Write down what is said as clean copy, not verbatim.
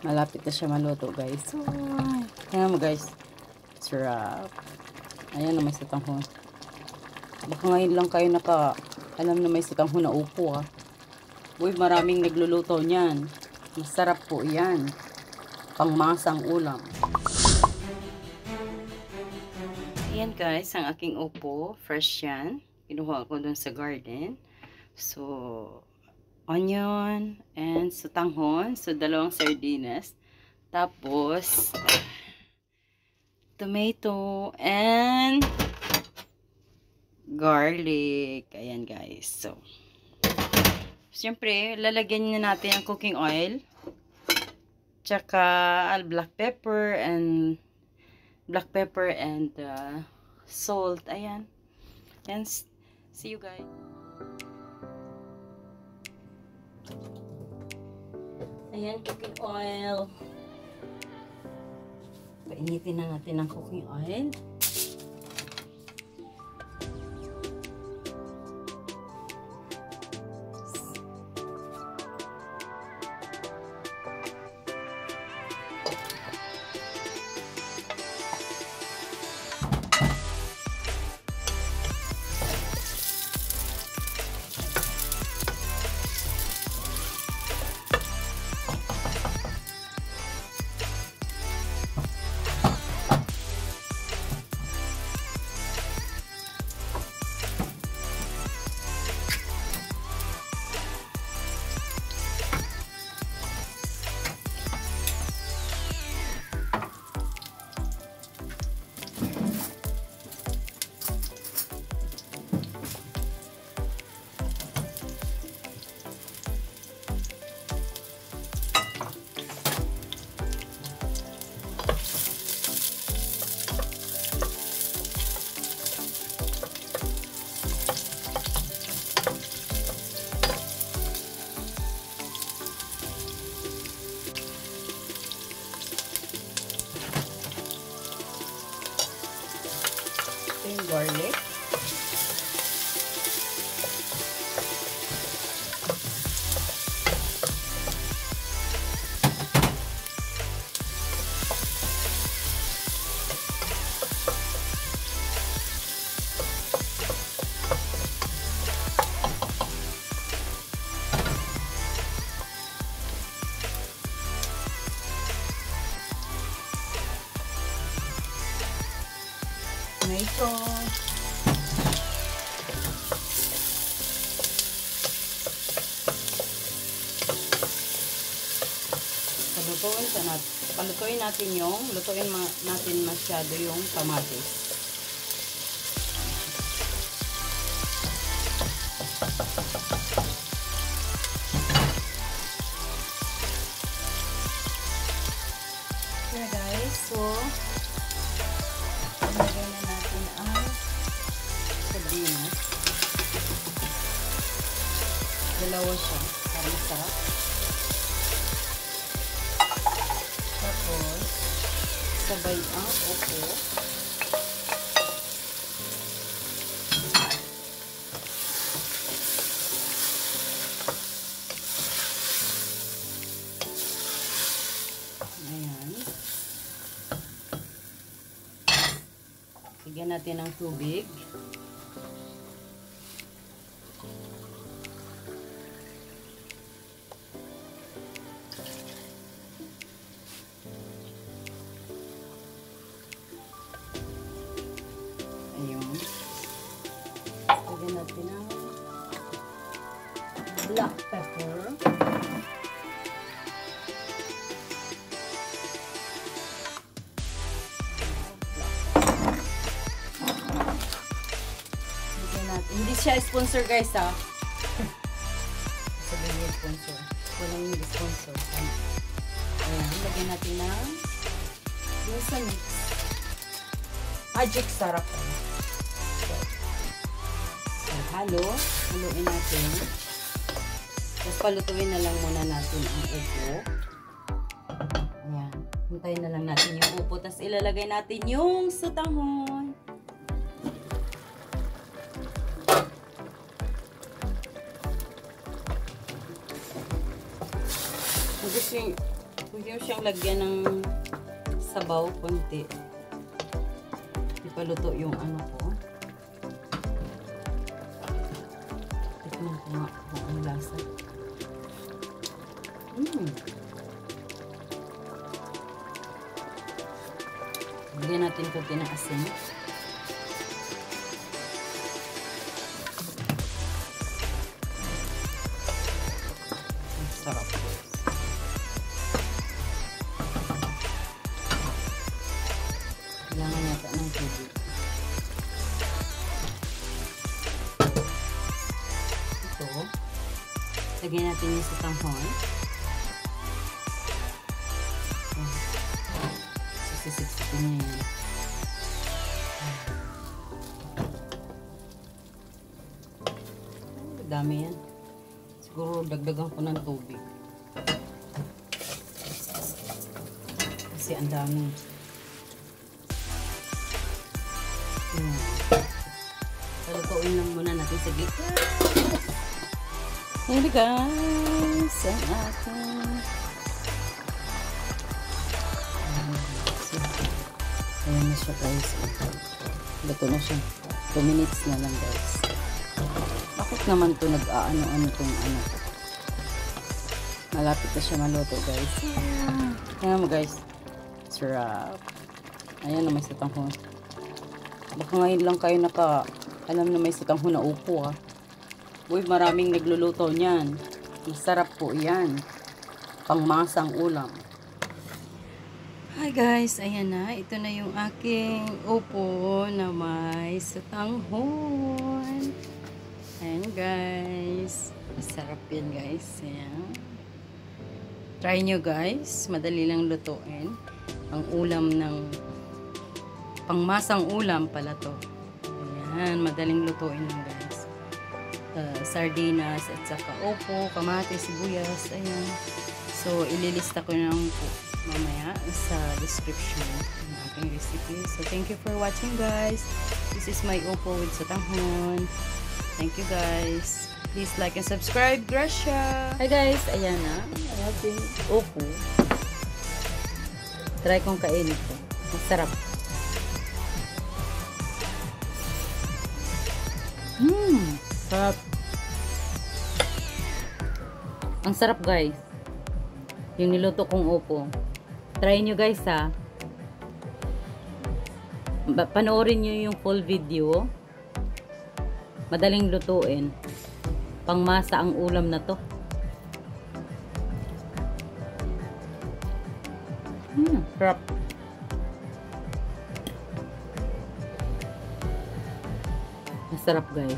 Malapit na siya maluto, guys. So, tingnan mo, guys. Sarap. Ayan na may sitanghon. Baka ngayon lang kayo alam na may sitanghon na upo, ah. Uy, maraming nagluluto niyan. Masarap po yan. Pangmasang ulam. Ayan, guys, ang aking upo. Fresh yan. Kinuha ko dun sa garden. So, onion and sitanghon. So, dalawang sardinas. Tapos, tomato and garlic. Ayan, guys. So, siyempre, lalagyan na natin ang cooking oil. Tsaka, black pepper and salt. Ayan. And, see you guys. Ayan, cooking oil. Painitin na natin ang cooking oil. Yung garlic. Tomato. Palutuin natin natin masyado yung kamatis. Okay, guys. So, ilagay na natin ang sardinas. Dalawa siya para masarap. Tapos, sabay ang upo. Ayan. Lagyan natin ng tubig. Ayun. Lagyan natin ng black pepper. Hindi siya sponsor, guys, ha. Sabihin niya sponsor. Walang yung sponsor. Ayan, lagyan natin ng yung sa mix. Magic sarap. So, haluin natin. Tapos palutuin na lang muna natin ang upo. Ayan. Hintayin na lang natin yung upo. Tapos ilalagay natin yung sitanghon. Huwag nyo siyang lagyan ng sabaw konti. Ipaluto yung ano ko. Tikman ko nga kung ang lasa. Bigyan natin konti ng asin. Ang sarap. Kailangan yata ng tubig. Ito. Lagyan natin yung sitanghon. Sisipsipin niya yan. Dami yan. Siguro dagdagan ko ng tubig. Kasi ang dami. Palutuin lang muna natin sa gitna. Here guys, ang ating ayan na siya guys. Luto na siya. 2 minutes na lang guys. Bakit naman to nag-aano-ano tong ano? Malapit na siya maluto guys. Ayan mo guys. Sarap. Ayan na may sitanghon. Baka ngayon lang kayo alam na may sitanghon na upo ah. Uy, maraming nagluluto niyan. Masarap po yan. Pangmasang ulam. Hi guys, ayan na. Ito na yung aking upo na may sitanghon. Ayan guys. Masarap yan guys. Ayan. Try nyo guys. Madali lang lutuin. Ang ulam ng pangmasang ulam pala to. Ayan. Madaling lutuin lang guys. Sardinas at saka opo, kamatis, sibuyas. Ayan. So, ililista ko lang po mamaya sa description ng aking recipe. So, thank you for watching guys. This is my opo with sitanghon. Thank you guys. Please like and subscribe. Gracia! Hi guys! Ayan na. Ating opo. Try kong kainin ko. Masarap. Sarap. Ang sarap guys. Yung niluto kong opo. Try nyo guys ha. Panoorin nyo yung full video. Madaling lutuin. Pangmasa ang ulam na to. Sarap. Masarap guys.